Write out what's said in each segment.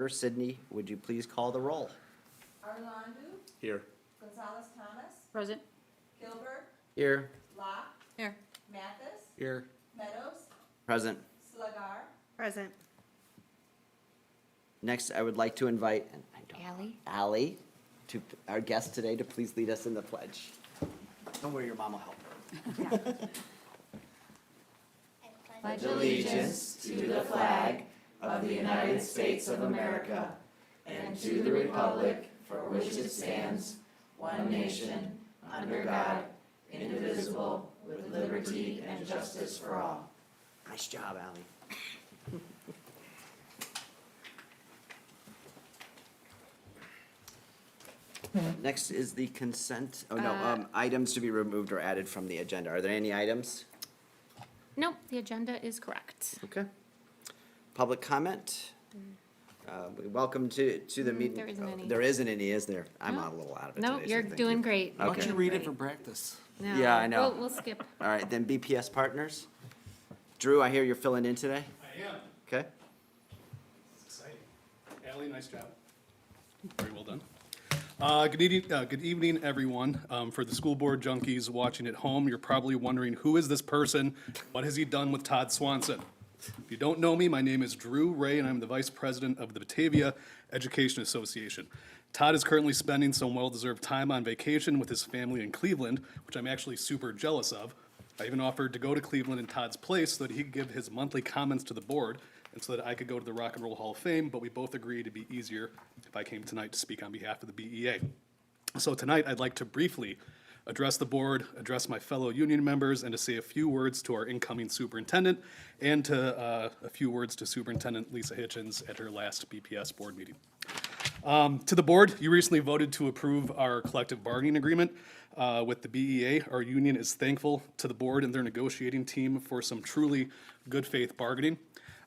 Sydney, would you please call the roll? Arlandu, Here. Gonzalez Thomas, Present. Gilbert, Here. Locke, Here. Mathis, Here. Meadows, Present. Slagar, Present. Next, I would like to invite Ally, to our guest today, to please lead us in the pledge. Don't worry, your mom will help her. Pledge allegiance to the flag of the United States of America and to the republic for which it stands, one nation, under God, indivisible, with liberty and justice for all. Nice job, Ally. Next is the consent, items to be removed or added from the agenda. Are there any items? Nope, the agenda is correct. Okay. Public comment? Welcome to the meeting. there isn't any. There isn't any, is there? I'm No. a little out of it today. No, so you're thank doing you. great. Why don't Okay. you read it for practice? No, Yeah, I know. We'll skip. All right, then BPS Partners. Drew, I hear you're filling in today? I am. Okay. It's exciting. Allie, nice job. Very well done. Good evening, everyone. For the school board junkies watching at home, you're probably wondering, who is this person? What has he done with Todd Swanson? If you don't know me, my name is Drew Ray, and I'm the vice president of the Batavia Education Association. Todd is currently spending some well-deserved time on vacation with his family in Cleveland, which I'm actually super jealous of. I even offered to go to Cleveland in Todd's place so that he could give his monthly comments to the board and so that I could go to the Rock and Roll Hall of Fame, but we both agreed it'd be easier if I came tonight to speak on behalf of the BEA. So tonight, I'd like to briefly address the board, address my fellow union members, and to say a few words to our incoming superintendent and to a few words to Superintendent Lisa Hitchens at her last BPS board meeting. To the board, you recently voted to approve our collective bargaining agreement with the BEA. Our union is thankful to the board and their negotiating team for some truly good faith bargaining.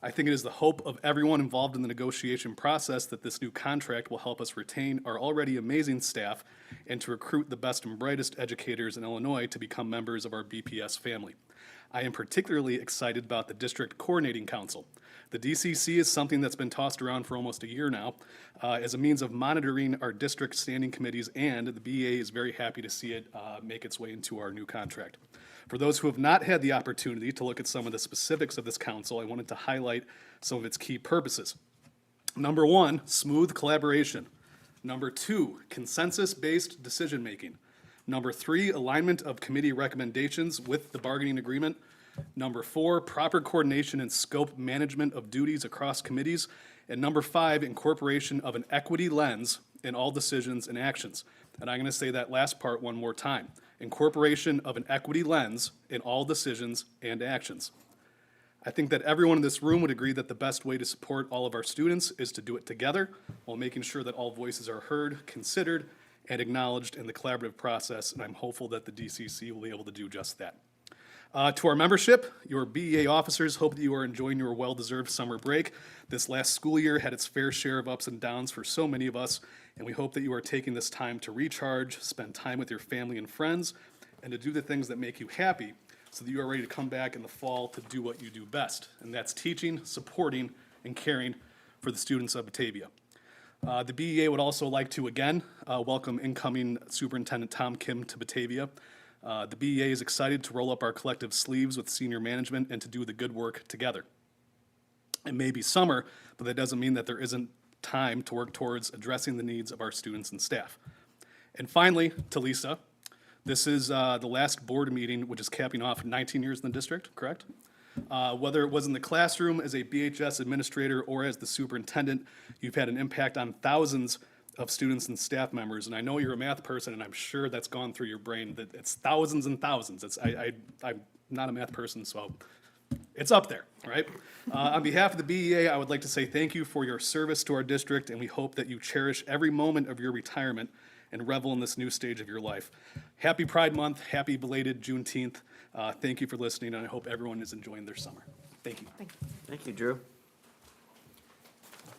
I think it is the hope of everyone involved in the negotiation process that this new contract will help us retain our already amazing staff and to recruit the best and brightest educators in Illinois to become members of our BPS family. I am particularly excited about the District Coordinating Council. The DCC is something that's been tossed around for almost a year now as a means of monitoring our district standing committees, and the BEA is very happy to see it make its way into our new contract. For those who have not had the opportunity to look at some of the specifics of this council, I wanted to highlight some of its key purposes. Number one, smooth collaboration. Number two, consensus-based decision-making. Number three, alignment of committee recommendations with the bargaining agreement. Number four, proper coordination and scope management of duties across committees. And number five, incorporation of an equity lens in all decisions and actions. And I'm going to say that last part one more time. Incorporation of an equity lens in all decisions and actions. I think that everyone in this room would agree that the best way to support all of our students is to do it together while making sure that all voices are heard, considered, and acknowledged in the collaborative process, and I'm hopeful that the DCC will be able to do just that. To our membership, your BEA officers, hope that you are enjoying your well-deserved summer break. This last school year had its fair share of ups and downs for so many of us, and we hope that you are taking this time to recharge, spend time with your family and friends, and to do the things that make you happy so that you are ready to come back in the fall to do what you do best, and that's teaching, supporting, and caring for the students of Batavia. The BEA would also like to again welcome incoming Superintendent Tom Kim to Batavia. The BEA is excited to roll up our collective sleeves with senior management and to do the good work together. It may be summer, but that doesn't mean that there isn't time to work towards addressing the needs of our students and staff. And finally, to Lisa, this is the last board meeting which is capping off 19 years in the district, correct? Whether it was in the classroom as a BHS administrator or as the superintendent, you've had an impact on thousands of students and staff members. And I know you're a math person, and I'm sure that's gone through your brain, that it's thousands and thousands. I'm not a math person, so it's up there, right? On behalf of the BEA, I would like to say thank you for your service to our district, and we hope that you cherish every moment of your retirement and revel in this new stage of your life. Happy Pride Month, happy belated Juneteenth. Thank you for listening, and I hope everyone is enjoying their summer. Thank you. Thank you, Drew.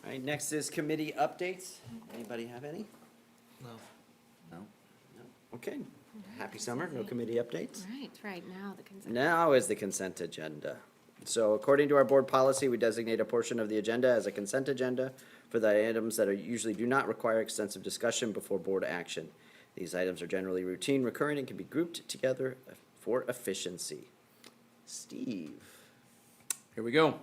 All right, next is committee updates. Anybody have any? No. No? No? Okay. Happy summer, no committee updates? Right, now the consent. Now is the consent agenda. So according to our board policy, we designate a portion of the agenda as a consent agenda for the items that usually do not require extensive discussion before board action. These items are generally routine, recurring, and can be grouped together for efficiency. Steve. Here we go.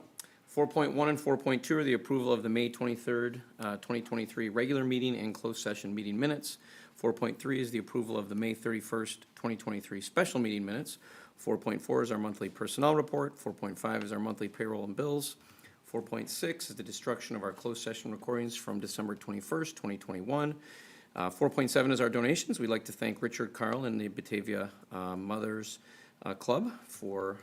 4.1 and 4.2 are the approval of the May 23rd, 2023 regular meeting and closed session meeting minutes. 4.3 is the approval of the May 31st, 2023 special meeting minutes. 4.4 is our monthly personnel report. 4.5 is our monthly payroll and bills. 4.6 is the destruction of our closed session recordings from December 21st, 2021. 4.7 is our donations. We'd like to thank Richard Carl and the Batavia Mothers Club for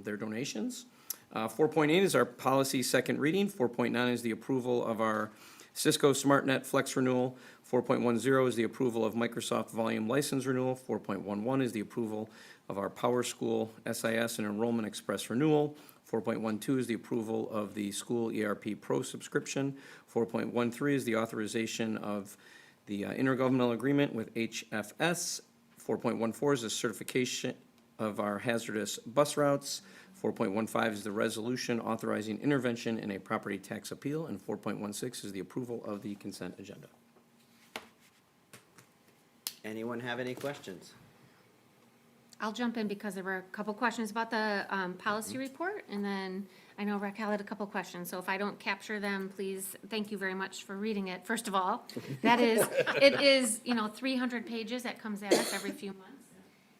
their donations. 4.8 is our policy second reading. 4.9 is the approval of our Cisco SmartNet Flex renewal. 4.10 is the approval of Microsoft Volume License renewal. 4.11 is the approval of our Power School SIS and Enrollment Express renewal. 4.12 is the approval of the School ERP Pro subscription. 4.13 is the authorization of the intergovernmental agreement with HFS. 4.14 is the certification of our hazardous bus routes. 4.15 is the resolution authorizing intervention in a property tax appeal, and 4.16 is the approval of the consent agenda. Anyone have any questions? I'll jump in because there were a couple questions about the policy report, and then I know Raquel had a couple questions, so if I don't capture them, please, thank you very much for reading it, first of all. That is, it is, 300 pages that comes at us every few months.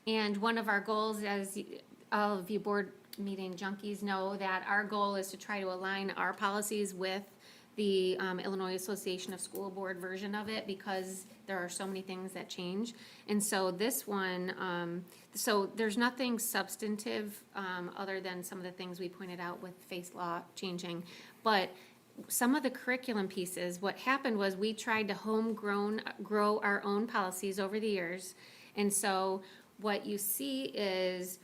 And one of our goals, as all of you board meeting junkies know, that our goal is to try to align our policies with the Illinois Association of School Board version of it, because there are so many things that change. And so this one, so there's nothing substantive other than some of the things we pointed out with face law changing. But some of the curriculum pieces, what happened was we tried to grow our own policies over the years. And so what you see is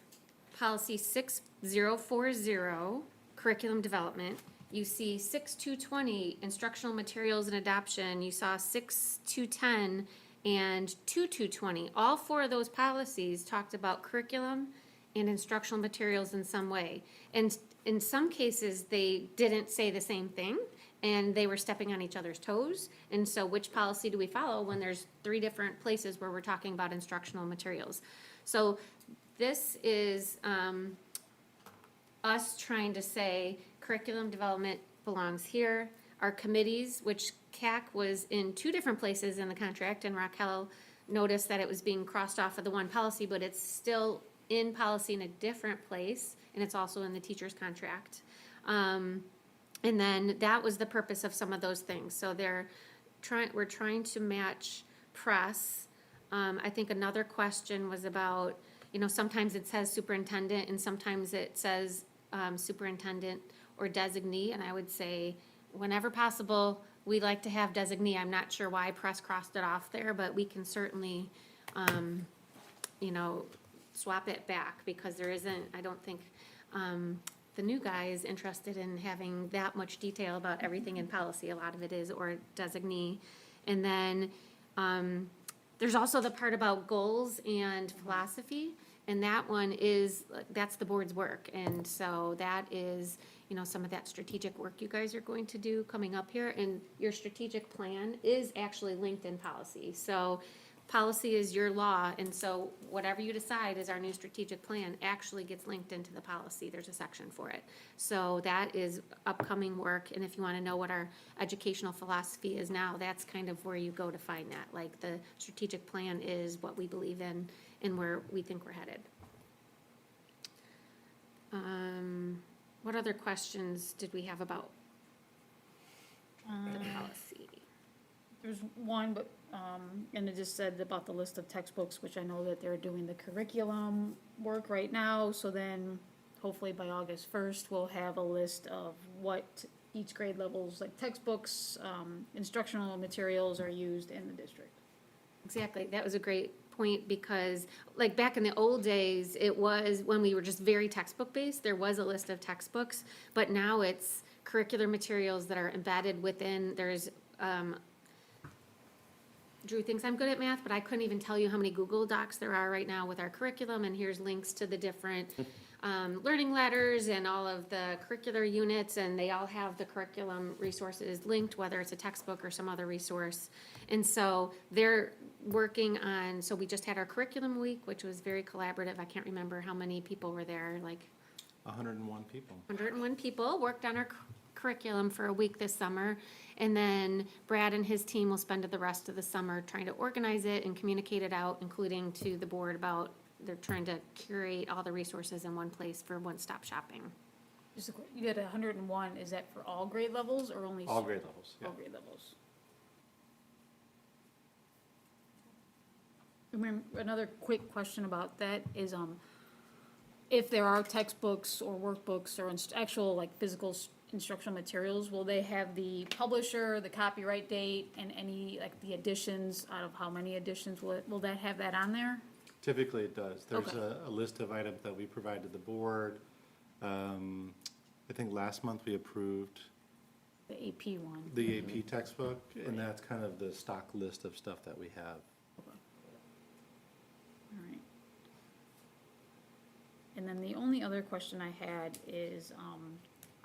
policy 6040, curriculum development. You see 6220, instructional materials and adoption. You saw 6210 and 2220. All four of those policies talked about curriculum and instructional materials in some way. And in some cases, they didn't say the same thing, and they were stepping on each other's toes. And so which policy do we follow when there's 3 different places where we're talking about instructional materials? So this is us trying to say curriculum development belongs here. Our committees, which CAC was in 2 different places in the contract, and Raquel noticed that it was being crossed off of the one policy, but it's still in policy in a different place, and it's also in the teacher's contract. And then that was the purpose of some of those things. So we're trying to match press. I think another question was about, sometimes it says superintendent and sometimes it says superintendent or designee, and I would say whenever possible, we like to have designee. I'm not sure why press crossed it off there, but we can certainly, swap it back, because there isn't, I don't think, the new guy is interested in having that much detail about everything in policy. A lot of it is, or designee. And then, there's also the part about goals and philosophy, and that one is, that's the board's work. And so that is, some of that strategic work you guys are going to do coming up here, and your strategic plan is actually linked in policy. So policy is your law, and so whatever you decide is our new strategic plan actually gets linked into the policy. There's a section for it. So that is upcoming work, and if you want to know what our educational philosophy is now, that's kind of where you go to find that. Like, the strategic plan is what we believe in and where we think we're headed. What other questions did we have about the policy? There's one, but, and it just said about the list of textbooks, which I know that they're doing the curriculum work right now, so then hopefully by August 1st, we'll have a list of what each grade levels, like textbooks, instructional materials are used in the district. Exactly, that was a great point, because like back in the old days, it was when we were just very textbook based, there was a list of textbooks, but now it's curricular materials that are embedded within, there's Drew thinks I'm good at math, but I couldn't even tell you how many Google Docs there are right now with our curriculum, and here's links to the different learning letters and all of the curricular units, and they all have the curriculum resources linked, whether it's a textbook or some other resource. And so they're working on, so we just had our curriculum week, which was very collaborative. I can't remember how many people were there, like 101 people. 101 people worked on our curriculum for a week this summer. And then Brad and his team will spend the rest of the summer trying to organize it and communicate it out, including to the board about, they're trying to curate all the resources in one place for one-stop shopping. Just a quick, you had 101, is that for all grade levels or only? All grade levels, yeah. All grade levels. I mean, another quick question about that is, if there are textbooks or workbooks or actual like physical instructional materials, will they have the publisher, the copyright date, and any, like the editions, out of how many editions, will that have that on there? Typically it does. There's Okay. a list of items that we provide to the board. I think last month we approved The AP one? the AP textbook, and that's kind of the stock list of stuff that we have. Okay. All right. And then the only other question I had is,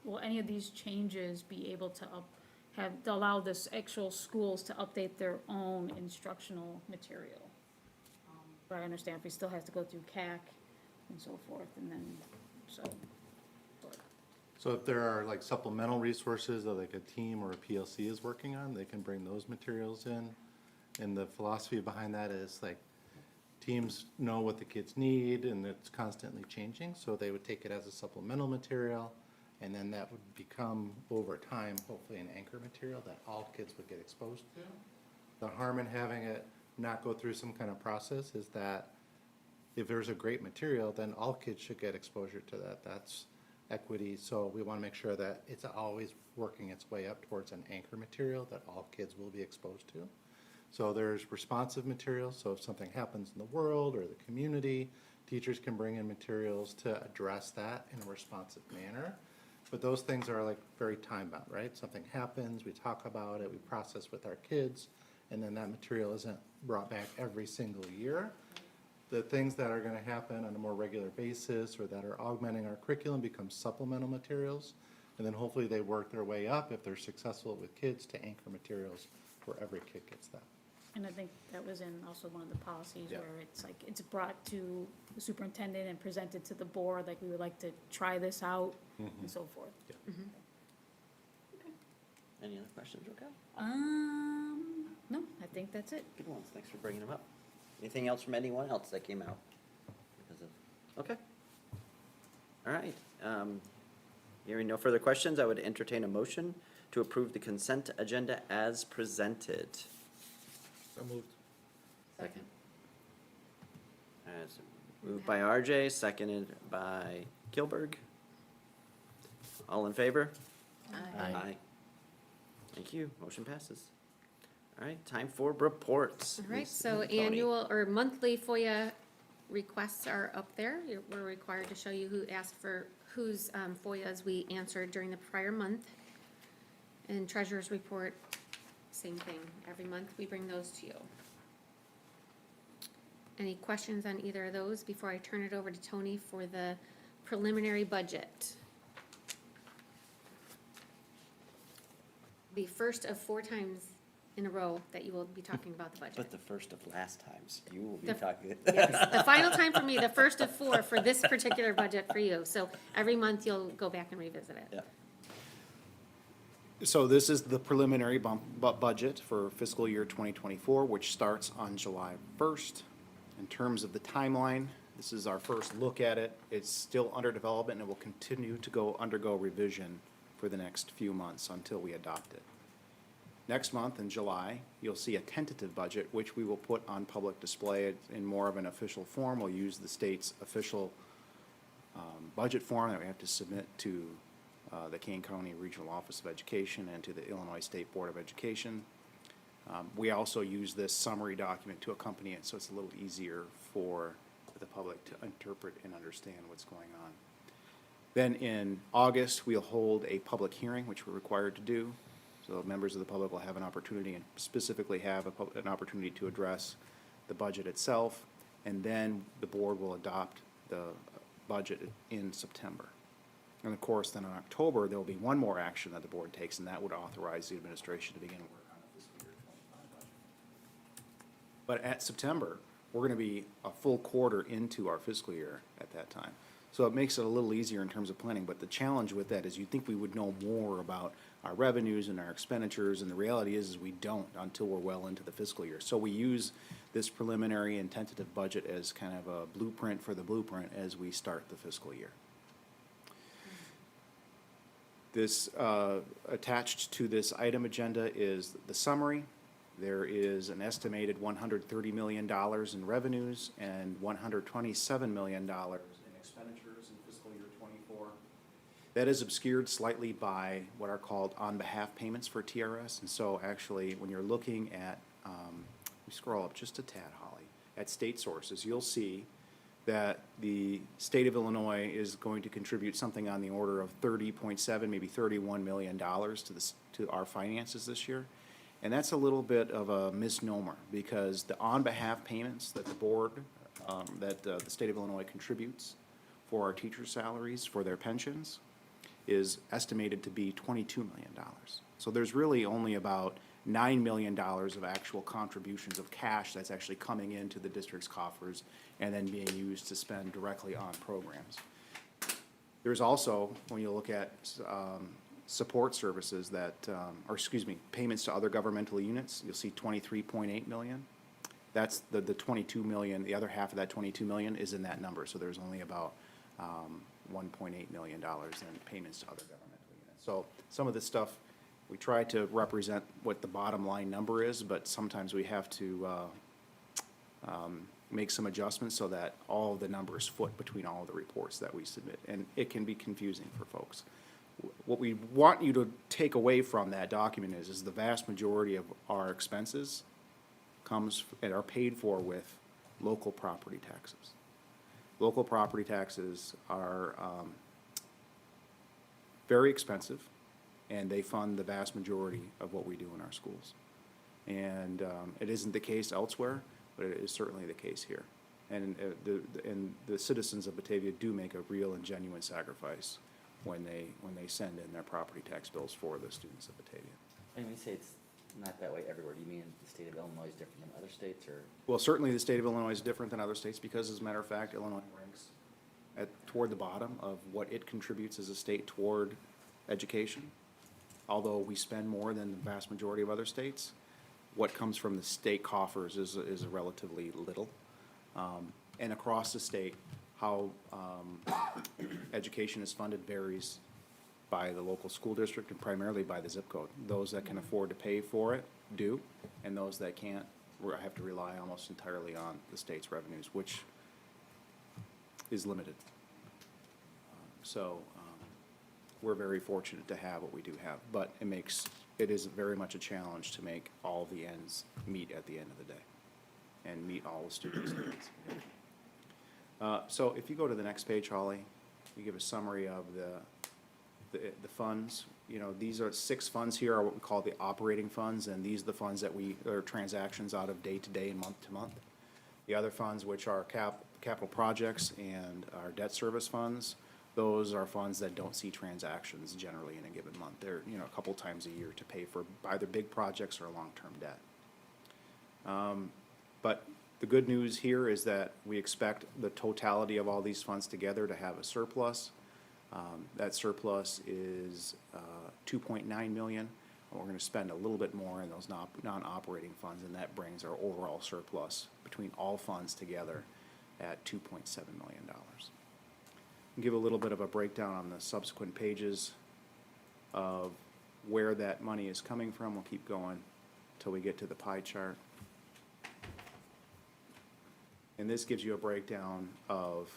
will any of these changes be able to to allow this actual schools to update their own instructional material? But I understand if we still have to go through CAC and so forth, and then, so. but- So if there are like supplemental resources that like a team or a PLC is working on, they can bring those materials in. And the philosophy behind that is like, teams know what the kids need and it's constantly changing, so they would take it as a supplemental material. And then that would become, over time, hopefully an anchor material that all kids would get exposed to. The harm in having it not go through some kind of process is that if there's a great material, then all kids should get exposure to that. That's equity, so we want to make sure that it's always working its way up towards an anchor material that all kids will be exposed to. So there's responsive materials, so if something happens in the world or the community, teachers can bring in materials to address that in a responsive manner. But those things are like very time bound, right? Something happens, we talk about it, we process with our kids, and then that material isn't brought back every single year. The things that are gonna happen on a more regular basis or that are augmenting our curriculum become supplemental materials. And then hopefully they work their way up, if they're successful with kids, to anchor materials where every kid gets that. And I think that was in also one of the policies Yeah. where it's like, it's brought to the superintendent and presented to the board, like we would like to try this out and so forth. Any other questions, Raquel? No, I think that's it. Good ones, thanks for bringing them up. Anything else from anyone else that came out? Okay. All right, hearing no further questions, I would entertain a motion to approve the consent agenda as presented. So moved. Second. As moved by RJ, seconded by Kilberg. All in favor? Aye. Thank you, motion passes. All right, time for reports. All right, Ms. so Tony. annual or monthly FOIA requests are up there. We're required to show you who asked for, whose FOIAs we answered during the prior month. And treasurer's report, same thing. Every month, we bring those to you. Any questions on either of those before I turn it over to Tony for the preliminary budget? The first of 4 times in a row that you will be talking about the budget. But the first of last times, you will be The- talking. Yes, the final time for me, the first of 4 for this particular budget for you. So every month you'll go back and revisit it. Yeah. So this is the preliminary budget for fiscal year 2024, which starts on July 1st. In terms of the timeline, this is our first look at it. It's still under development and it will continue to undergo revision for the next few months until we adopt it. Next month, in July, you'll see a tentative budget, which we will put on public display in more of an official form. We'll use the state's official budget form that we have to submit to the Kane County Regional Office of Education and to the Illinois State Board of Education. We also use this summary document to accompany it, so it's a little easier for the public to interpret and understand what's going on. Then in August, we'll hold a public hearing, which we're required to do. So members of the public will have an opportunity, and specifically have an opportunity to address the budget itself, and then the board will adopt the budget in September. And of course, then in October, there will be one more action that the board takes, and that would authorize the administration to begin work on the fiscal year 25 budget. But at September, we're gonna be a full quarter into our fiscal year at that time. So it makes it a little easier in terms of planning, but the challenge with that is you'd think we would know more about our revenues and our expenditures, and the reality is we don't until we're well into the fiscal year. So we use this preliminary and tentative budget as kind of a blueprint for the blueprint as we start the fiscal year. This, attached to this item agenda is the summary. There is an estimated $130 million in revenues and $127 million in expenditures in fiscal year '24. That is obscured slightly by what are called on-behalf payments for TRS. And so actually, when you're looking at, we scroll up just a tad, Holly, at state sources, you'll see that the state of Illinois is going to contribute something on the order of 30.7, maybe $31 million to our finances this year. And that's a little bit of a misnomer, because the on-behalf payments that the board, the state of Illinois contributes for our teachers' salaries, for their pensions, is estimated to be $22 million. So there's really only about $9 million of actual contributions of cash that's actually coming into the district's coffers and then being used to spend directly on programs. There's also, when you look at support services that, payments to other governmental units, you'll see 23.8 million. That's the 22 million, the other half of that 22 million is in that number, so there's only about $1.8 million in payments to other governmental units. So some of this stuff, we try to represent what the bottom line number is, but sometimes we have to make some adjustments so that all of the numbers foot between all of the reports that we submit, and it can be confusing for folks. What we want you to take away from that document is the vast majority of our expenses comes and are paid for with local property taxes. Local property taxes are very expensive, and they fund the vast majority of what we do in our schools. And it isn't the case elsewhere, but it is certainly the case here. And the citizens of Batavia do make a real and genuine sacrifice when they send in their property tax bills for the students of Batavia. And when you say it's not that way everywhere, do you mean the state of Illinois is different than other states, or? Well, certainly the state of Illinois is different than other states because, as a matter of fact, Illinois ranks toward the bottom of what it contributes as a state toward education. Although we spend more than the vast majority of other states, what comes from the state coffers is relatively little. And across the state, how education is funded varies by the local school district and primarily by the zip code. Those that can afford to pay for it do, and those that can't have to rely almost entirely on the state's revenues, which is limited. We're very fortunate to have what we do have, but it is very much a challenge to make all the ends meet at the end of the day and meet all the students' needs. So if you go to the next page, Holly, we give a summary of the funds. You know, these are 6 funds here are what we call the operating funds, and these are the funds that are transactions out of day to day and month to month. The other funds, which are capital projects and our debt service funds, those are funds that don't see transactions generally in a given month. They're, a couple times a year to pay for either big projects or long-term debt. But the good news here is that we expect the totality of all these funds together to have a surplus. That surplus is $2.9 million. And we're going to spend a little bit more in those non-operating funds, and that brings our overall surplus between all funds together at $2.7 million. Give a little bit of a breakdown on the subsequent pages of where that money is coming from. We'll keep going until we get to the pie chart. And this gives you a breakdown of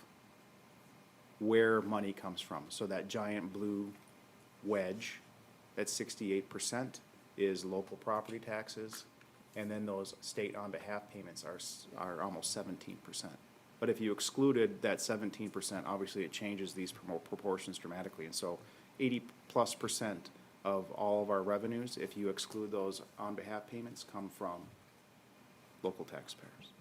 where money comes from. So that giant blue wedge, that's 68%, is local property taxes. And then those state on-behalf payments are almost 17%. But if you excluded that 17%, obviously it changes these proportions dramatically. And so 80+% of all of our revenues, if you exclude those on behalf payments, come from local taxpayers.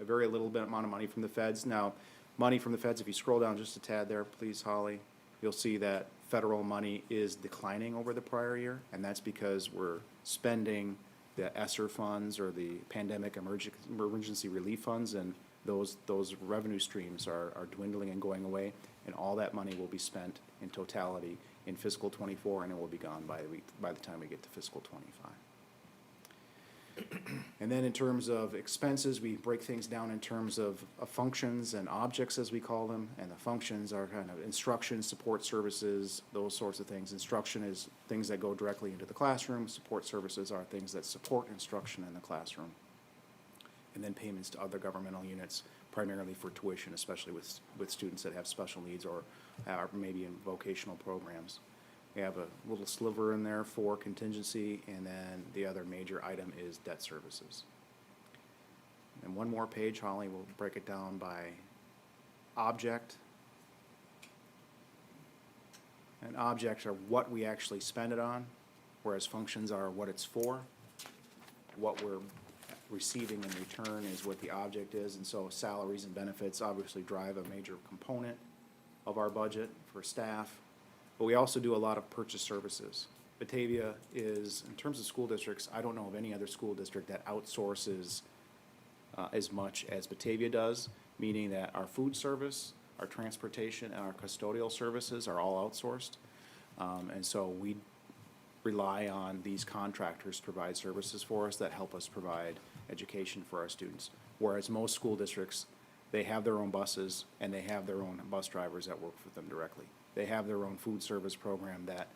A very little bit amount of money from the feds. Now, money from the feds, if you scroll down just a tad there, please, Holly, you'll see that federal money is declining over the prior year, and that's because we're spending the ESSER funds or the pandemic emergency relief funds, and those revenue streams are dwindling and going away, and all that money will be spent in totality in fiscal '24, and it will be gone by the time we get to fiscal '25. And then in terms of expenses, we break things down in terms of functions and objects, as we call them. And the functions are kind of instruction, support services, those sorts of things. Instruction is things that go directly into the classroom. Support services are things that support instruction in the classroom. And then payments to other governmental units, primarily for tuition, especially with students that have special needs or are maybe in vocational programs. We have a little sliver in there for contingency, and then the other major item is debt services. And one more page, Holly, we'll break it down by object. And objects are what we actually spend it on, whereas functions are what it's for. What we're receiving in return is what the object is, and so salaries and benefits obviously drive a major component of our budget for staff. But we also do a lot of purchase services. Batavia is, in terms of school districts, I don't know of any other school district that outsources as much as Batavia does, meaning that our food service, our transportation, and our custodial services are all outsourced. And so we rely on these contractors to provide services for us that help us provide education for our students. Whereas most school districts, they have their own buses and they have their own bus drivers that work for them directly. They have their own food service program that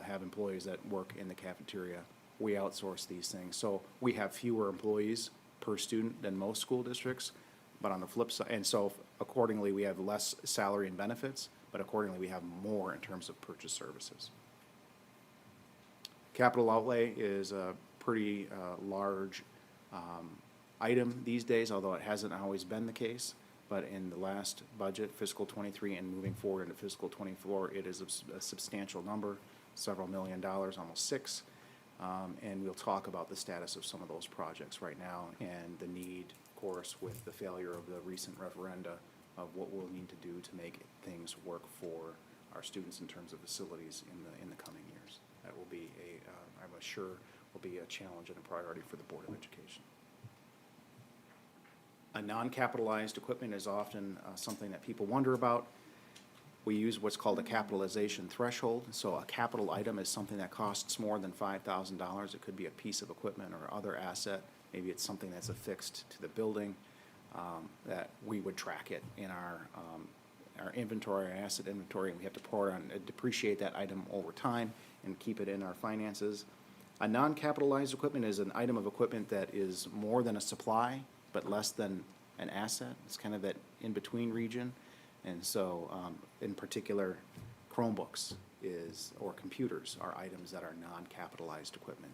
have employees that work in the cafeteria. We outsource these things. So we have fewer employees per student than most school districts, but on the flip side, and so accordingly, we have less salary and benefits, but accordingly, we have more in terms of purchase services. Capital outlay is a pretty large item these days, although it hasn't always been the case. But in the last budget, fiscal '23, and moving forward into fiscal '24, it is a substantial number, several $1 million, almost $6 million. And we'll talk about the status of some of those projects right now and the need, of course, with the failure of the recent referenda of what we'll need to do to make things work for our students in terms of facilities in the coming years. That will be I'm sure, will be a challenge and a priority for the Board of Education. A non-capitalized equipment is often something that people wonder about. We use what's called a capitalization threshold. So a capital item is something that costs more than $5,000. It could be a piece of equipment or other asset. Maybe it's something that's affixed to the building, that we would track it in our inventory, our asset inventory, and we have to depreciate that item over time and keep it in our finances. A non-capitalized equipment is an item of equipment that is more than a supply, but less than an asset. It's kind of that in-between region. And so, in particular, Chromebooks or computers are items that are non-capitalized equipment.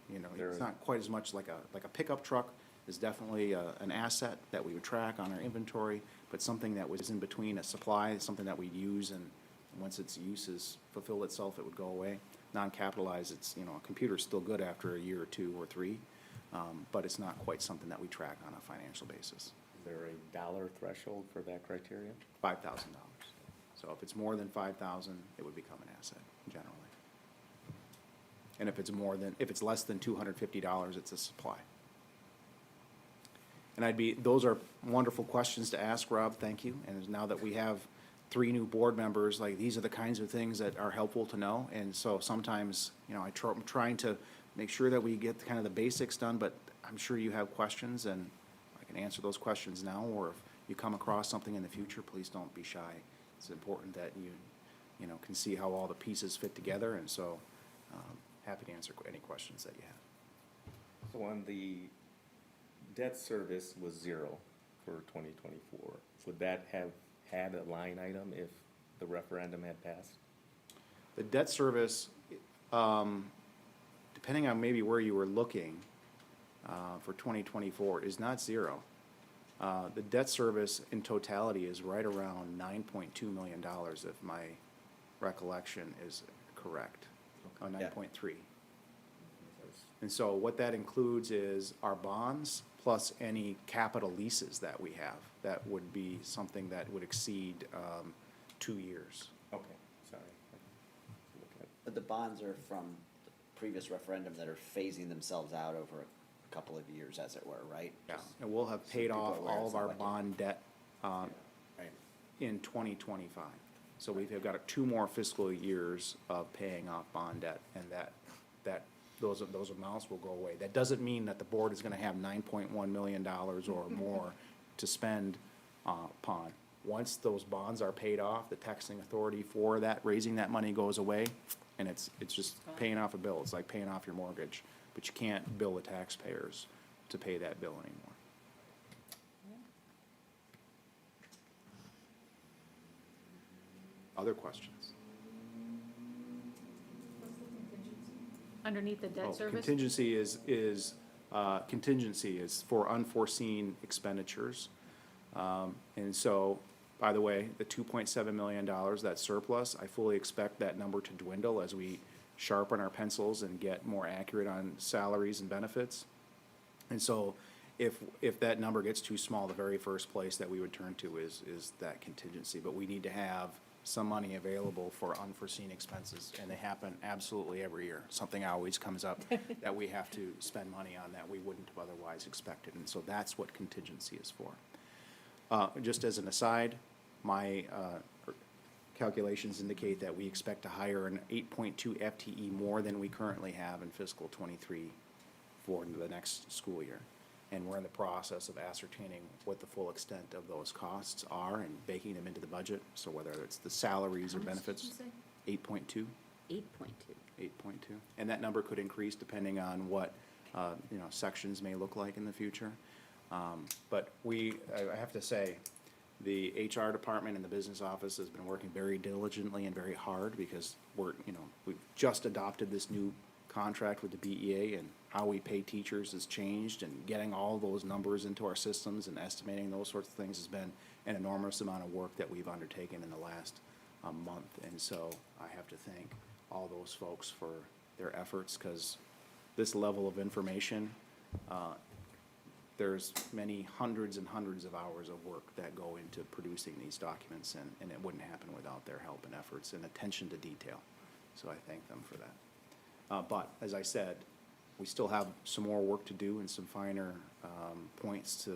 It's not quite as much like a pickup truck is definitely an asset that we would track on our inventory, but something that was in between a supply, something that we'd use, and once its use is fulfilled itself, it would go away. Non-capitalized, a computer's still good after a year or two or three, but it's not quite something that we track on a financial basis. Is there a dollar threshold for that criteria? $5,000. So if it's more than $5,000, it would become an asset generally. And if it's less than $250, it's a supply. And those are wonderful questions to ask, Rob, thank you. And now that we have 3 new board members, like, these are the kinds of things that are helpful to know. And so sometimes, I'm trying to make sure that we get kind of the basics done, but I'm sure you have questions, and I can answer those questions now, or if you come across something in the future, please don't be shy. It's important that you can see how all the pieces fit together, and so happy to answer any questions that you have. So on the debt service was 0 for 2024. Would that have had a line item if the referendum had passed? The debt service, depending on maybe where you were looking for 2024, is not 0. The debt service in totality is right around $9.2 million, if my recollection is correct, Yeah. 9.3. And so what that includes is our bonds plus any capital leases that we have. That would be something that would exceed 2 years. Okay, sorry. Look at- But the bonds are from the previous referendum that are phasing themselves out over a couple of years, as it were, right? Yeah, and we'll have So paid people are off aware all it's of not our like it- bond debt Right. in 2025. So we've got 2 more fiscal years of paying off bond debt, and those amounts will go away. That doesn't mean that the board is gonna have $9.1 million or more to spend upon. Once those bonds are paid off, the taxing authority for that, raising that money goes away, and it's just paying off a bill. It's like paying off your mortgage, but you can't bill the taxpayers to pay that bill anymore. Other questions? Underneath the debt Oh, service? Contingency is for unforeseen expenditures. And so, by the way, the $2.7 million, that surplus, I fully expect that number to dwindle as we sharpen our pencils and get more accurate on salaries and benefits. And so, if that number gets too small, the very first place that we would turn to is that contingency. But we need to have some money available for unforeseen expenses, and they happen absolutely every year. Something always comes up that we have to spend money on that we wouldn't have otherwise expected, and so that's what contingency is for. Just as an aside, my calculations indicate that we expect to hire an 8.2 FTE more than we currently have in fiscal '23 for the next school year. And we're in the process of ascertaining what the full extent of those costs are and baking them into the budget. So whether it's the salaries or How much did benefits, you say? 8.2, 8.2. 8.2. And that number could increase depending on what, sections may look like in the future. But I have to say, the HR department and the business office has been working very diligently and very hard because we've just adopted this new contract with the BEA, and how we pay teachers has changed, and getting all those numbers into our systems and estimating those sorts of things has been an enormous amount of work that we've undertaken in the last month. And so I have to thank all those folks for their efforts, because this level of information, there's many hundreds and hundreds of hours of work that go into producing these documents, and it wouldn't happen without their help and efforts and attention to detail. So I thank them for that. But as I said, we still have some more work to do and some finer points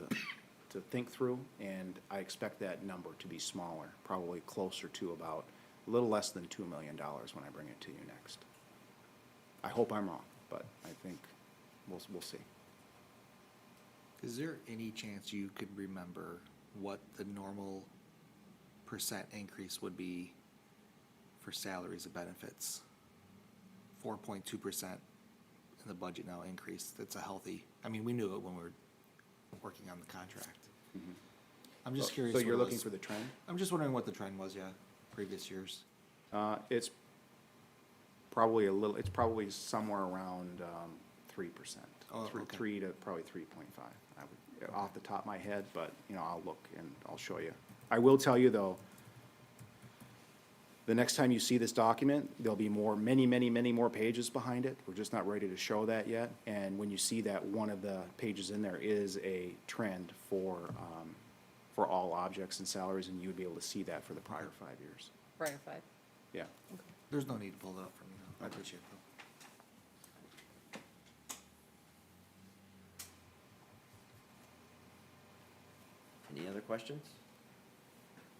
to think through, and I expect that number to be smaller, probably closer to about a little less than $2 million when I bring it to you next. I hope I'm wrong, but I think we'll see. Is there any chance you could remember what the normal percent increase would be for salaries and benefits? 4.2% in the budget now increased. That's a healthy, we knew it when we were working on the contract. I'm just curious. So you're what it looking was. for the trend? I'm just wondering what the trend was, previous years. It's probably somewhere around 3%. Oh, okay. 3 to probably 3.5, off the top of my head, but, I'll look and I'll show you. I will tell you, though, the next time you see this document, there'll be many more pages behind it. We're just not ready to show that yet. And when you see that, one of the pages in there is a trend for all objects and salaries, and you would be able to see that for the prior 5 years. Prior 5. Yeah. There's no need to pull it up for me now. I appreciate that. Any other questions?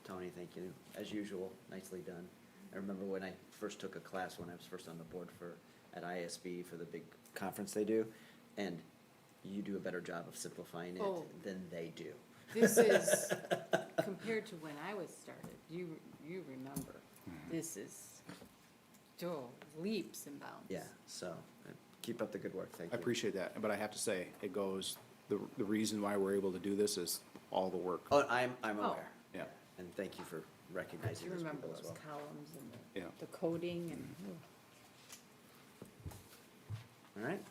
Tony, thank you. As usual, nicely done. I remember when I first took a class, when I was first on the board at ISB for the big conference they do, and you do a better job of simplifying it Oh. than they do. This is, compared to when I was started, you remember, this is, leaps and bounds. Yeah, so keep up the good work. Thank I you. appreciate that, but I have to say, the reason why we're able to do this is all the work. Oh, I'm Oh. aware. Yeah. And thank you for recognizing You those remember people as those well. columns and Yeah. the coding and, All right.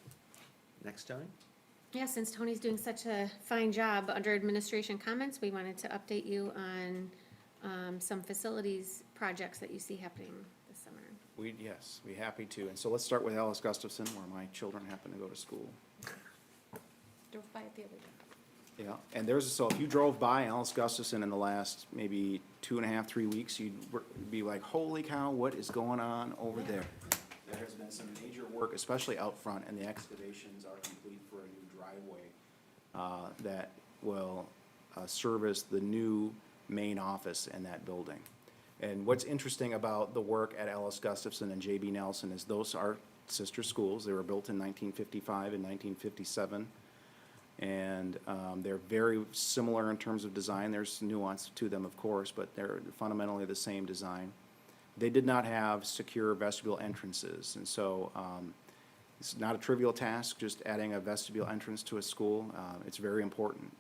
Next, Tony? Yeah, since Tony's doing such a fine job under administration comments, we wanted to update you on some facilities projects that you see happening this summer. Yes, we'd be happy to. And so let's start with Alice Gustafson, where my children happen to go to school. Drove by it the other day. Yeah, and so if you drove by Alice Gustafson in the last maybe 2.5, 3 weeks, you'd be like, holy cow, what is going on over there? There has been some major work, especially out front, and the excavations are complete for a new driveway that will service the new main office in that building. And what's interesting about the work at Alice Gustafson and J.B. Nelson is those are sister schools. They were built in 1955 and 1957. And they're very similar in terms of design. There's nuance to them, of course, but they're fundamentally the same design. They did not have secure vestibule entrances, and so it's not a trivial task just adding a vestibule entrance to a school. It's very important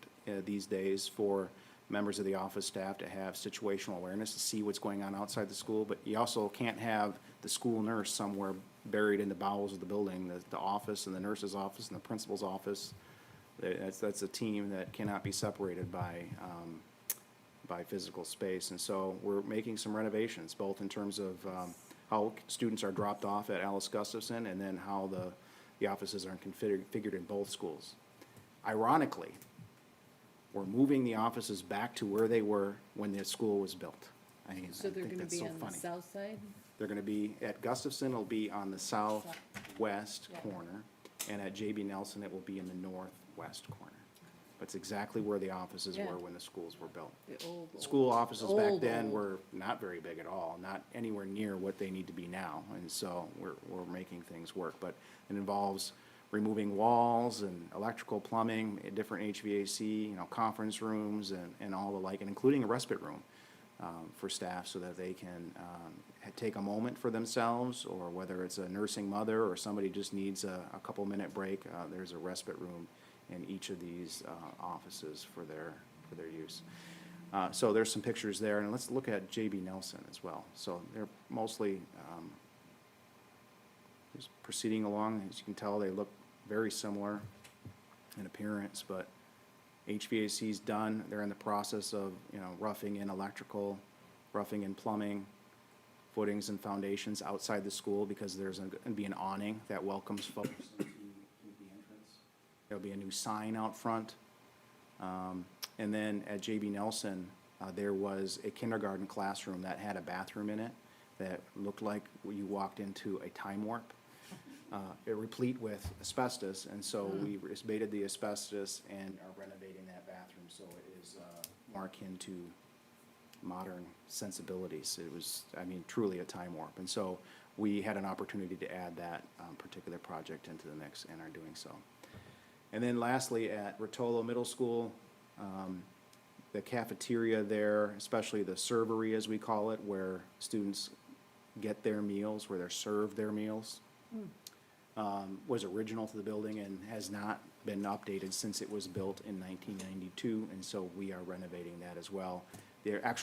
these days for members of the office staff to have situational awareness to see what's going on outside the school, but you also can't have the school nurse somewhere buried in the bowels of the building, the office and the nurse's office and the principal's office. That's a team that cannot be separated by physical space. And so we're making some renovations, both in terms of how students are dropped off at Alice Gustafson and then how the offices are configured in both schools. Ironically, we're moving the offices back to where they were when the school was built. I mean, So I they're think gonna that's be so on the funny. south side? They're gonna be, at Gustafson, it'll be on the southwest corner, and at J.B. Nelson, it will be in the northwest corner. But it's exactly where the offices Yeah. were when the schools were built. The old, School offices back old, then old. were not very big at all, not anywhere near what they need to be now, and so we're making things work. But it involves removing walls and electrical, plumbing, different HVAC, conference rooms and all the like, and including a respite room for staff so that they can take a moment for themselves, or whether it's a nursing mother or somebody just needs a couple-minute break, there's a respite room in each of these offices for their use. So there's some pictures there, and let's look at J.B. Nelson as well. So they're mostly just proceeding along. As you can tell, they look very similar in appearance, but HVAC's done. They're in the process of, roughing in electrical, roughing in plumbing, footings and foundations outside the school, because there's going to be an awning that welcomes folks into the entrance. There'll be a new sign out front. And then at J.B. Nelson, there was a kindergarten classroom that had a bathroom in it that looked like you walked into a time warp. It replete with asbestos, and so we abated the asbestos and are renovating that bathroom so it is more akin to modern sensibilities. It was, truly a time warp. And so we had an opportunity to add that particular project into the mix and are doing so. And then lastly, at Rotolo Middle School, the cafeteria there, especially the servery as we call it, where students get their meals, where they're served their meals, was original to the building and has not been updated since it was built in 1992, and so we are renovating that as well.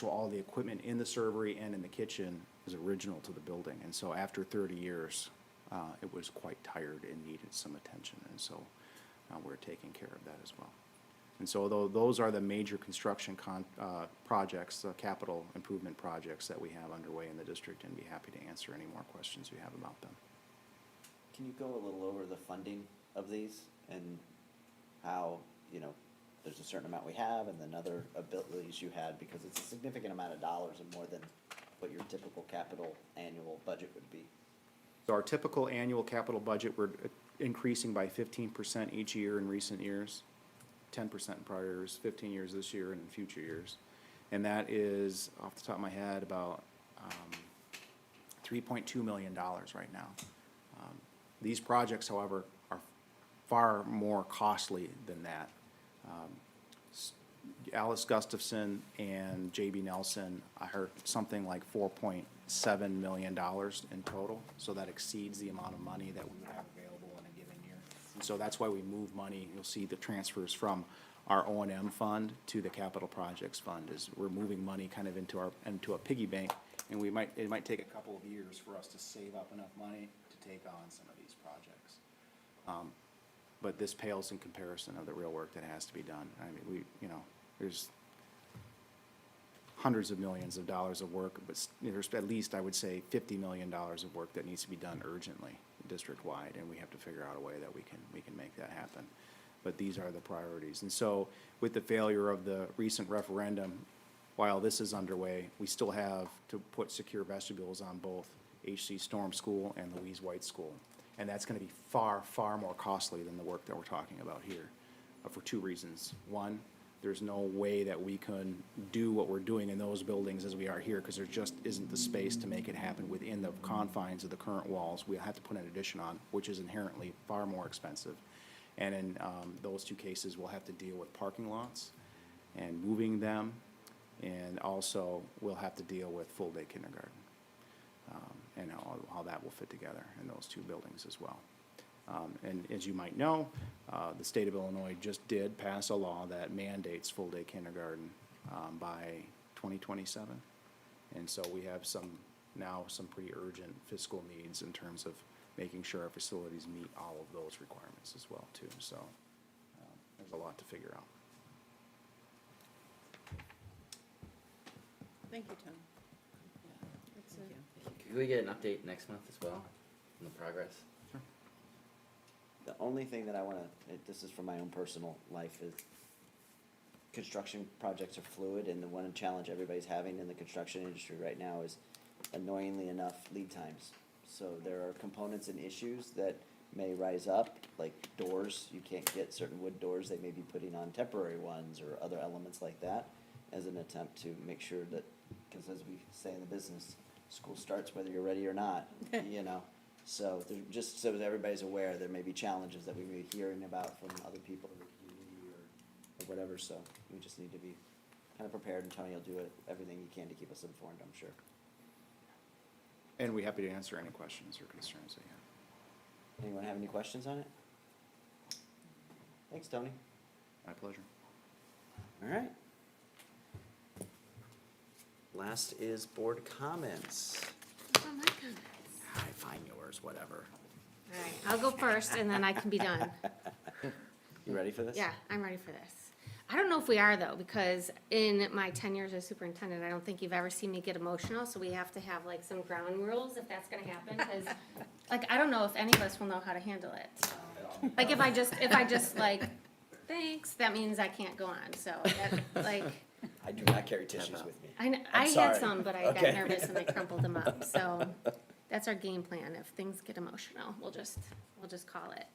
All the equipment in the servery and in the kitchen is original to the building, and so after 30 years, it was quite tired and needed some attention, and so we're taking care of that as well. And so those are the major construction projects, capital improvement projects that we have underway in the district, and be happy to answer any more questions you have about them. Can you go a little over the funding of these and how, there's a certain amount we have and then other abilities you had, because it's a significant amount of dollars and more than what your typical capital annual budget would be. So our typical annual capital budget, we're increasing by 15% each year in recent years, 10% in prior years, 15 years this year and in future years. And that is, off the top of my head, about $3.2 million right now. These projects, however, are far more costly than that. Alice Gustafson and J.B. Nelson, I heard something like $4.7 million in total, so that exceeds the amount of money that we would have available in a given year. And so that's why we move money. You'll see the transfers from our O&M fund to the capital projects fund, is we're moving money kind of into a piggy bank, and it might take a couple of years for us to save up enough money to take on some of these projects. But this pales in comparison of the real work that has to be done. There's hundreds of millions of dollars of work, but there's at least, I would say, $50 million of work that needs to be done urgently, district-wide, and we have to figure out a way that we can make that happen. But these are the priorities. And so with the failure of the recent referendum, while this is underway, we still have to put secure vestibules on both HC Storm School and Louise White School. And that's gonna be far, far more costly than the work that we're talking about here, for two reasons. One, there's no way that we can do what we're doing in those buildings as we are here, because there just isn't the space to make it happen within the confines of the current walls. We have to put an addition on, which is inherently far more expensive. And in those two cases, we'll have to deal with parking lots and moving them, and also we'll have to deal with full-day kindergarten, and how that will fit together in those two buildings as well. And as you might know, the state of Illinois just did pass a law that mandates full-day kindergarten by 2027. And so we have some pretty urgent fiscal needs in terms of making sure our facilities meet all of those requirements as well, too. So there's a lot to figure out. Thank you, Tom. Can we get an update next month as well on the progress? The only thing that I wanna, this is from my own personal life, is construction projects are fluid, and the one challenge everybody's having in the construction industry right now is annoyingly enough lead times. So there are components and issues that may rise up, like doors, you can't get certain wood doors, they may be putting on temporary ones or other elements like that, as an attempt to make sure that, because as we say in the business, school starts whether you're ready or not, you know? So there, just so that everybody's aware, there may be challenges that we may be hearing about from other people in the community or whatever, so we just need to be kind of prepared, and Tony will do everything he can to keep us informed, I'm sure. And we're happy to answer any questions or concerns that you have. Anyone have any questions on it? Thanks, Tony. My pleasure. All right. Last is board comments. Oh, my goodness. I find yours, whatever. All right, I'll go first and then I can be done. You ready for this? Yeah, I'm ready for this. I don't know if we are though, because in my 10 years as superintendent, I don't think you've ever seen me get emotional, so we have to have like some ground rules if that's gonna happen, because like, I don't know if any of us will know how to handle it. Like, if I just like, thanks, that means I can't go on, so that, like, I do not carry tissues with me. I sorry. had some, but I got Okay. nervous and I crumpled them up, so that's our game plan. If things get emotional, we'll just call it.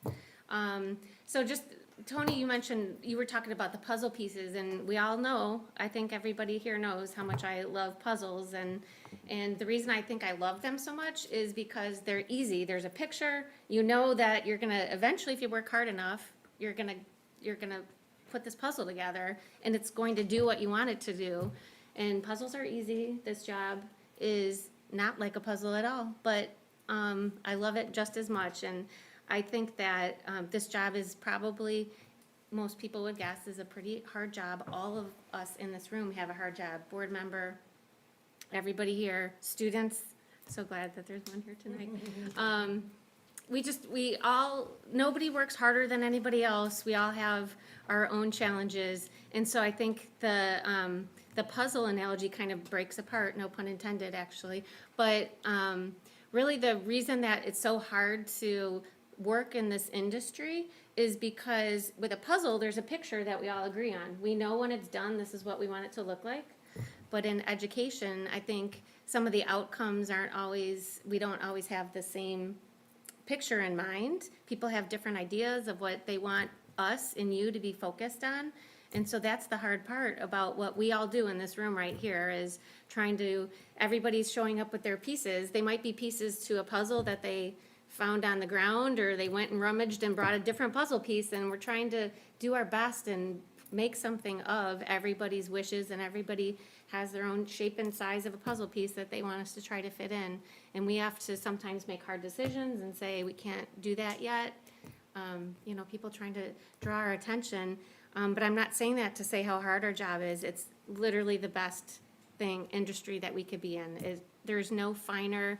So just, Tony, you mentioned, you were talking about the puzzle pieces, and we all know, I think everybody here knows how much I love puzzles, and the reason I think I love them so much is because they're easy. There's a picture, you know that you're gonna, eventually, if you work hard enough, you're gonna put this puzzle together, and it's going to do what you want it to do. And puzzles are easy. This job is not like a puzzle at all, but I love it just as much. And I think that this job is probably, most people would guess, is a pretty hard job. All of us in this room have a hard job. Board member, everybody here, students, so glad that there's one here tonight. Nobody works harder than anybody else. We all have our own challenges. And so I think the puzzle analogy kind of breaks apart, no pun intended, actually. But really the reason that it's so hard to work in this industry is because with a puzzle, there's a picture that we all agree on. We know when it's done, this is what we want it to look like. But in education, I think some of the outcomes we don't always have the same picture in mind. People have different ideas of what they want us and you to be focused on. And so that's the hard part about what we all do in this room right here, is everybody's showing up with their pieces. They might be pieces to a puzzle that they found on the ground, or they went and rummaged and brought a different puzzle piece, and we're trying to do our best and make something of everybody's wishes, and everybody has their own shape and size of a puzzle piece that they want us to try to fit in. And we have to sometimes make hard decisions and say, we can't do that yet. People trying to draw our attention. But I'm not saying that to say how hard our job is. It's literally the best industry that we could be in. There's no finer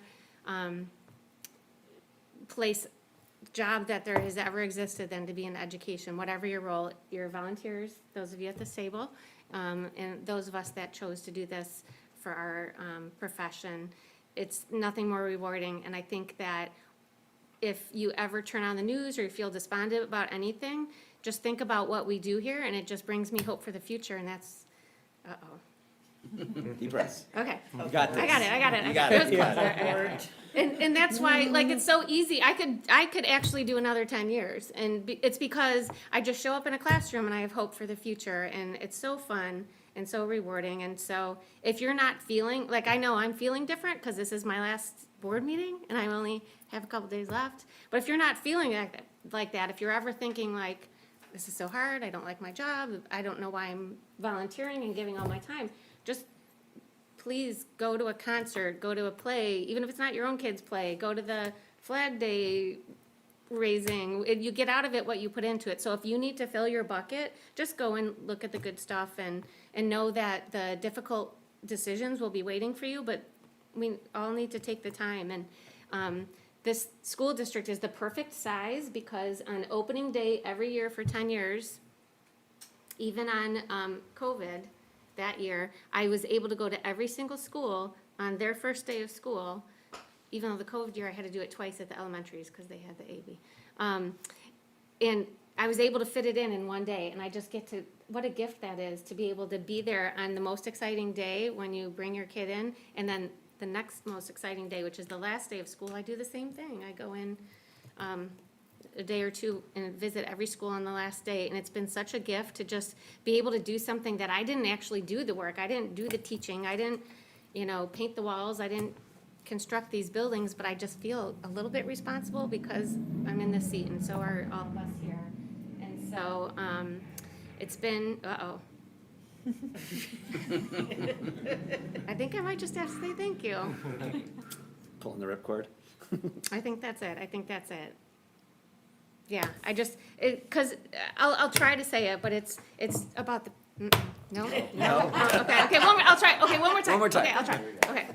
job that there has ever existed than to be in education, whatever your role. You're volunteers, those of you at this table, and those of us that chose to do this for our profession, it's nothing more rewarding. And I think that if you ever turn on the news or you feel despondent about anything, just think about what we do here, and it just brings me hope for the future, and that's, uh-oh. Deep breaths. Okay. You got this. I got it. You got It it. was You close. got it. All right. And that's why, like, it's so easy. I could actually do another 10 years. And it's because I just show up in a classroom and I have hope for the future. And it's so fun and so rewarding. And so if you're not feeling, like, I know I'm feeling different because this is my last board meeting and I only have a couple days left. But if you're not feeling like that, if you're ever thinking like, this is so hard, I don't like my job, I don't know why I'm volunteering and giving all my time, just please go to a concert, go to a play, even if it's not your own kid's play, go to the Flag Day raising. You get out of it what you put into it. So if you need to fill your bucket, just go and look at the good stuff and know that the difficult decisions will be waiting for you, but we all need to take the time. And this school district is the perfect size because on opening day every year for 10 years, even on COVID, that year, I was able to go to every single school on their first day of school, even though the COVID year I had to do it twice at the elementaries because they had the AB. And I was able to fit it in one day, and I just get to, what a gift that is, to be able to be there on the most exciting day when you bring your kid in, and then the next most exciting day, which is the last day of school, I do the same thing. I go in a day or two and visit every school on the last day, and it's been such a gift to just be able to do something that I didn't actually do the work. I didn't do the teaching. I didn't, paint the walls. I didn't construct these buildings, but I just feel a little bit responsible because I'm in this seat, and so are all of us here. And so, it's been, I think I might just have to say thank you. Pulling the ripcord. I think that's it. Yeah, I just, because I'll try to say it, but it's about the, no? Okay, I'll try, one more time. One more time. Okay, I'll try, okay.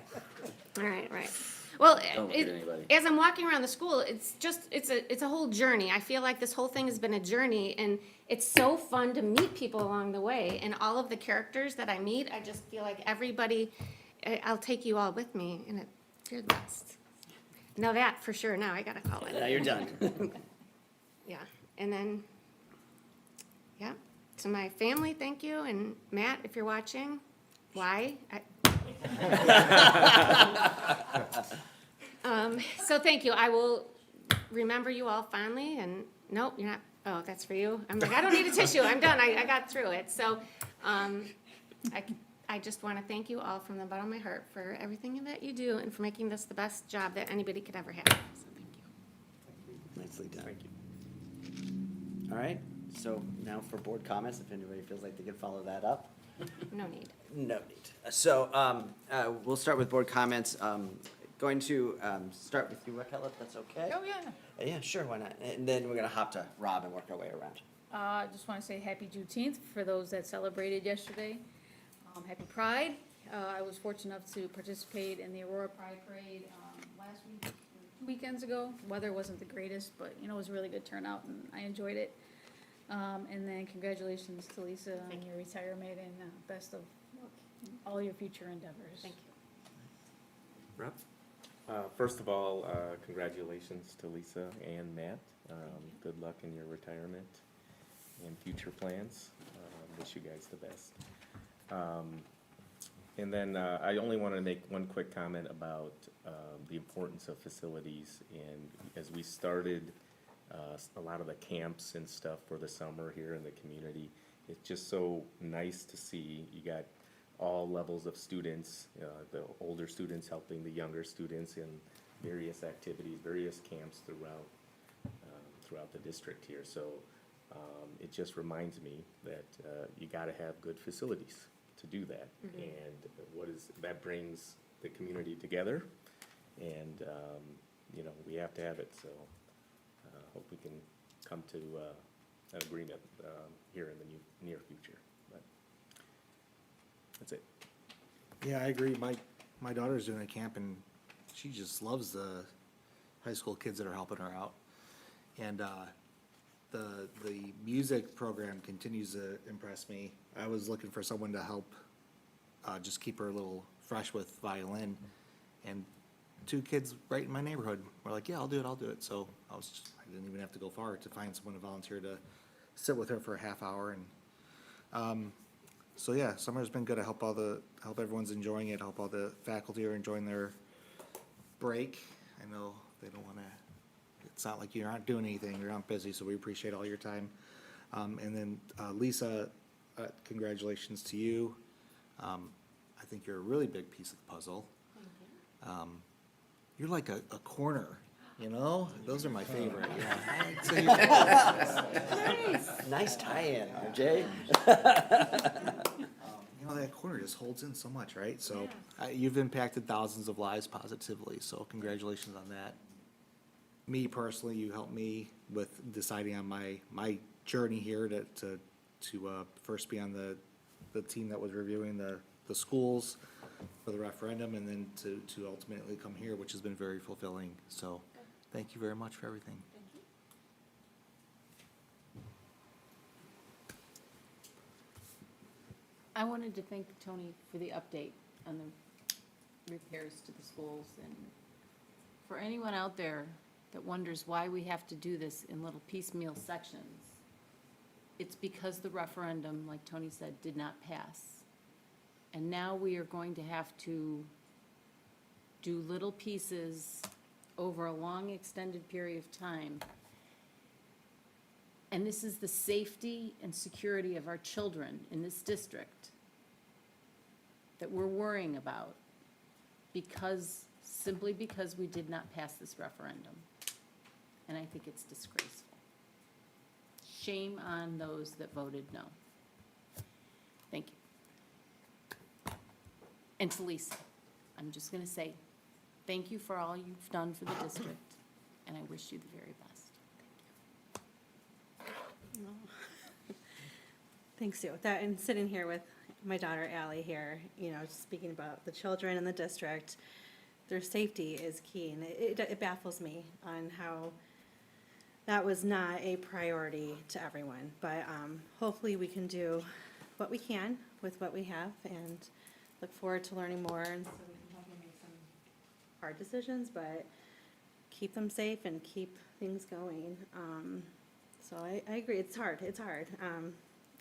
All right. Well, Don't look at anybody. as I'm walking around the school, it's a whole journey. I feel like this whole thing has been a journey, and it's so fun to meet people along the way. And all of the characters that I meet, I just feel like everybody, I'll take you all with me, and you're the best. Now that, for sure, now I gotta call it. Now you're done. Yeah, and then, yeah, to my family, thank you, and Matt, if you're watching, why? So thank you, I will remember you all fondly, and, nope, you're not, oh, that's for you? I'm like, I don't need a tissue, I'm done, I got through it, so, I just wanna thank you all from the bottom of my heart for everything that you do and for making this the best job that anybody could ever have, so thank you. Nicely done. Thank you. All right, so now for board comments, if anybody feels like they could follow that up. No need. No need. So, we'll start with board comments. Going to, start with you, Raquel, if that's okay? Oh, yeah. Yeah, sure, why not? And then we're gonna hop to Rob and work our way around. I just want to say happy Juneteenth for those that celebrated yesterday. Happy Pride. I was fortunate enough to participate in the Aurora Pride Parade last week, 2 weekends ago. Weather wasn't the greatest, but it was a really good turnout, and I enjoyed it. And then congratulations to Lisa on your retirement, and best of luck in all your future endeavors. Thank you. Rob? First of all, congratulations to Lisa and Matt. Good luck in your retirement and future plans. Wish you guys the best. And then I only want to make one quick comment about the importance of facilities. And as we started a lot of the camps and stuff for the summer here in the community, it's just so nice to see you got all levels of students, the older students helping the younger students in various activities, various camps throughout the district here. So it just reminds me that you got to have good facilities to do that. Mm-hmm. And that brings the community together, and we have to have it. So hope we can come to an agreement here in the near future. But that's it. Yeah, I agree. My daughter's doing a camp, and she just loves the high school kids that are helping her out. And the music program continues to impress me. I was looking for someone to help, just keep her a little fresh with violin. And 2 kids right in my neighborhood were like, yeah, I'll do it. So I didn't even have to go far to find someone to volunteer to sit with her for a half hour. And, so yeah, summer's been good. I hope everyone's enjoying it. I hope all the faculty are enjoying their break. I know they don't wanna, it's not like you aren't doing anything, you're not busy, so we appreciate all your time. And then, Lisa, congratulations to you. I think you're a really big piece of the puzzle. You're like a corner, you know? Those are my favorite, yeah. So Nice tie-in, RJ. you know, that corner just holds in so much, right? So, you've impacted thousands of lives positively, so congratulations on that. Me personally, you helped me with deciding on my journey here to first be on the team that was reviewing the schools for the referendum, and then to ultimately come here, which has been very fulfilling. So, thank you very much for everything. I wanted to thank Tony for the update on the repairs to the schools, and for anyone out there that wonders why we have to do this in little piecemeal sections, it's because the referendum, like Tony said, did not pass. And now we are going to have to do little pieces over a long extended period of time. And this is the safety and security of our children in this district that we're worrying about simply because we did not pass this referendum. And I think it's disgraceful. Shame on those that voted no. Thank you. And to Lisa, I'm just gonna say, thank you for all you've done for the district, and I wish you the very best. Thanks, Sue. That, and sitting here with my daughter Allie here, you know, speaking about the children in the district, their safety is key, and it baffles me on how that was not a priority to everyone. But hopefully we can do what we can with what we have, and look forward to learning more, and so we can help them make some hard decisions, but keep them safe and keep things going. So I agree, it's hard.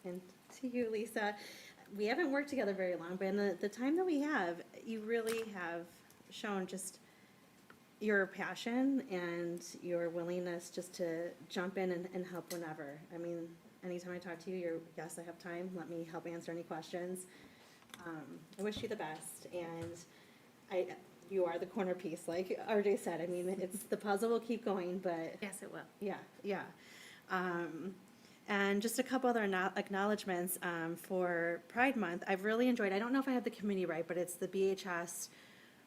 And to you, Lisa, we haven't worked together very long, but in the time that we have, you really have shown just your passion and your willingness just to jump in and help whenever. I mean, anytime I talk to you, you're, yes, I have time, let me help answer any questions. I wish you the best, and you are the corner piece, like RJ said. I mean, it's, the puzzle will keep going, but. Yes, it will. Yeah. And just a couple other acknowledgements for Pride Month. I've really enjoyed, I don't know if I have the committee right, but it's the BHS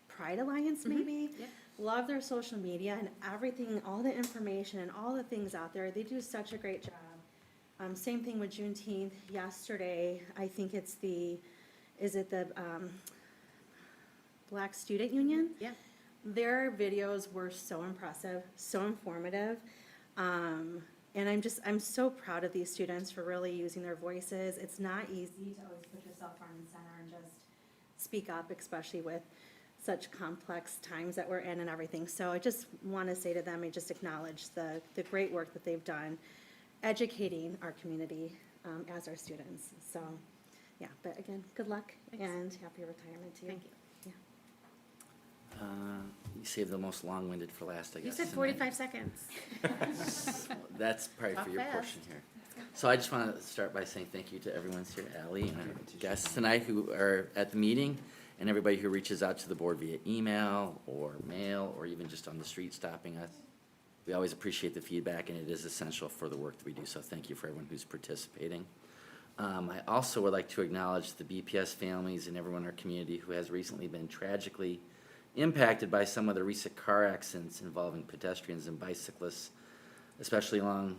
Pride Alliance, maybe? Yeah. Love their social media and everything, all the information and all the things out there. They do such a great job. Same thing with Juneteenth. Yesterday, I think it's the Black Student Union? Yeah. Their videos were so impressive, so informative. And I'm so proud of these students for really using their voices. It's not easy to always put yourself front and center and just speak up, especially with such complex times that we're in and everything. So I just want to say to them, I just acknowledge the great work that they've done educating our community as our students. So, yeah, but again, good luck. Thanks. And happy retirement to you. Thank you. You saved the most long-winded for last, I guess. You said tonight. 45 seconds. That's probably Not for your fast. portion here. So I just want to start by saying thank you to everyone's here, Ally, and our guests tonight who are at the meeting, and everybody who reaches out to the board via email or mail, or even just on the street stopping us. We always appreciate the feedback, and it is essential for the work that we do, so thank you for everyone who's participating. I also would like to acknowledge the BPS families and everyone in our community who has recently been tragically impacted by some of the recent car accidents involving pedestrians and bicyclists, especially along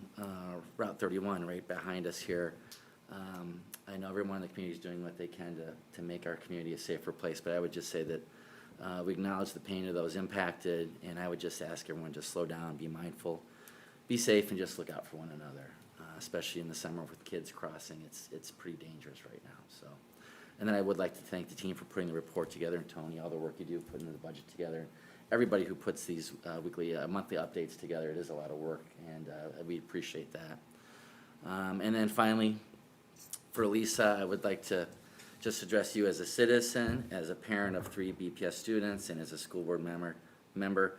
Route 31 right behind us here. I know everyone in the community is doing what they can to make our community a safer place, but I would just say that we acknowledge the pain of those impacted, and I would just ask everyone to slow down, be mindful, be safe and just look out for one another, especially in the summer with kids crossing. It's pretty dangerous right now, so. And then I would like to thank the team for putting the report together, and Tony, all the work you do putting the budget together. Everybody who puts these monthly updates together, it is a lot of work, and we appreciate that. And then finally, for Lisa, I would like to just address you as a citizen, as a parent of 3 BPS students, and as a school board member.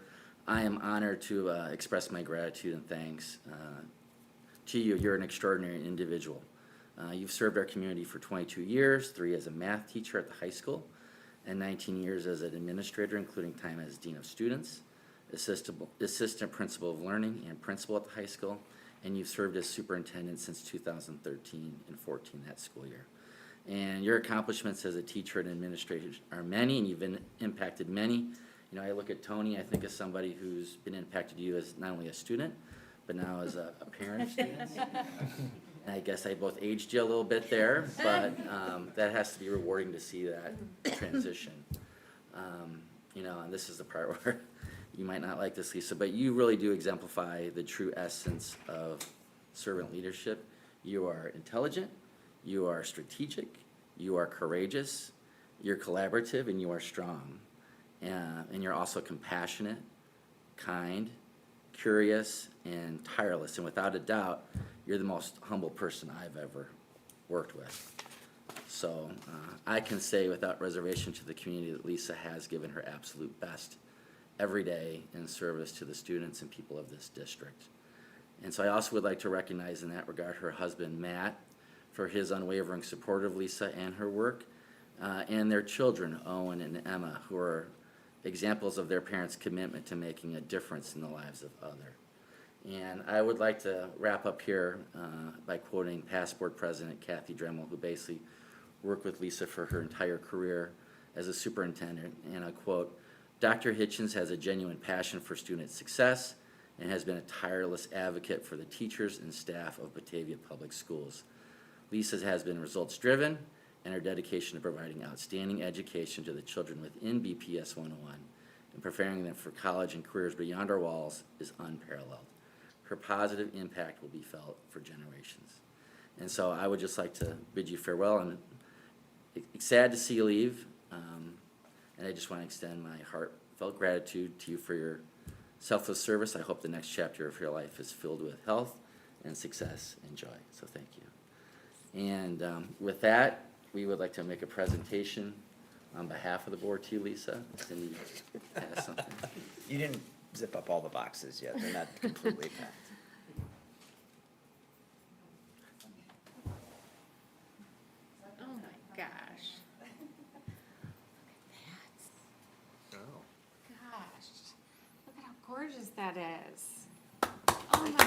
I am honored to express my gratitude and thanks to you. You're an extraordinary individual. You've served our community for 22 years, 3 as a math teacher at the high school, and 19 years as an administrator, including time as dean of students, assistant principal of learning, and principal at the high school. And you've served as superintendent since 2013 and 14, that school year. And your accomplishments as a teacher and administrator are many, and you've been impacted many. You know, I look at Tony, I think of somebody who's been impacted you as not only a student, but now as a parent of students. And I guess I both aged you a little bit there, but that has to be rewarding to see that transition. You know, and this is the part where you might not like this, Lisa, but you really do exemplify the true essence of servant leadership. You are intelligent, you are strategic, you are courageous, you're collaborative, and you are strong. And you're also compassionate, kind, curious, and tireless. And without a doubt, you're the most humble person I've ever worked with. So I can say without reservation to the community that Lisa has given her absolute best every day in service to the students and people of this district. And so I also would like to recognize in that regard her husband, Matt, for his unwavering support of Lisa and her work, and their children, Owen and Emma, who are examples of their parents' commitment to making a difference in the lives of others. And I would like to wrap up here by quoting past board president Kathy Dremel, who basically worked with Lisa for her entire career as a superintendent. And I quote, "Dr. Hitchens has a genuine passion for student success and has been a tireless advocate for the teachers and staff of Batavia Public Schools. Lisa has been results-driven, and her dedication to providing outstanding education to the children within BPS 101 and preparing them for college and careers beyond our walls is unparalleled. Her positive impact will be felt for generations." And so I would just like to bid you farewell. I'm sad to see you leave, and I just want to extend my heartfelt gratitude to you for your selfless service. I hope the next chapter of your life is filled with health and success and joy. So thank you. And with that, we would like to make a presentation on behalf of the board to you, Lisa. Cindy has something. You didn't zip up all the boxes yet. They're not completely packed. Oh my gosh. Look at that. Oh. Gosh, look at how gorgeous that is. Oh my gosh.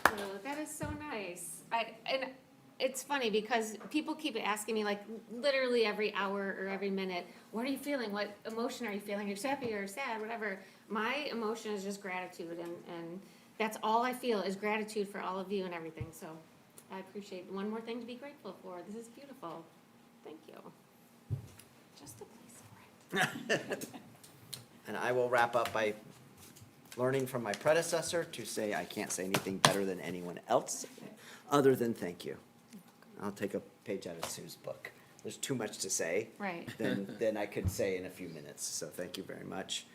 Thank you. That is so nice. And it's funny because people keep asking me like literally every hour or every minute, what are you feeling? What emotion are you feeling? You're happy or sad, whatever. My emotion is just gratitude, and that's all I feel is gratitude for all of you and everything. So I appreciate one more thing to be grateful for. This is beautiful. Thank you. Just a place for it. And I will wrap up by learning from my predecessor to say I can't say anything better than anyone else other than thank you. I'll take a page out of Sue's book. There's too much to say. Right. Than I could say in a few minutes. So thank you very much.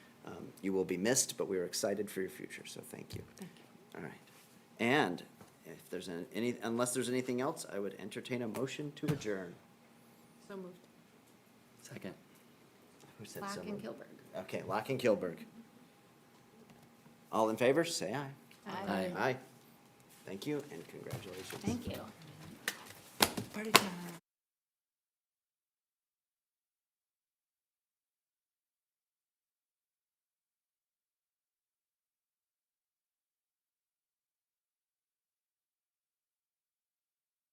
You will be missed, but we are excited for your future, so thank you. Thank you. All right. And if there's unless there's anything else, I would entertain a motion to adjourn. So moved. Second. Who said Lock so and moved? Kilberg. Okay, Lock and Kilberg. All in favor, say aye. Aye. Aye. Thank you and congratulations. Thank you. Party time.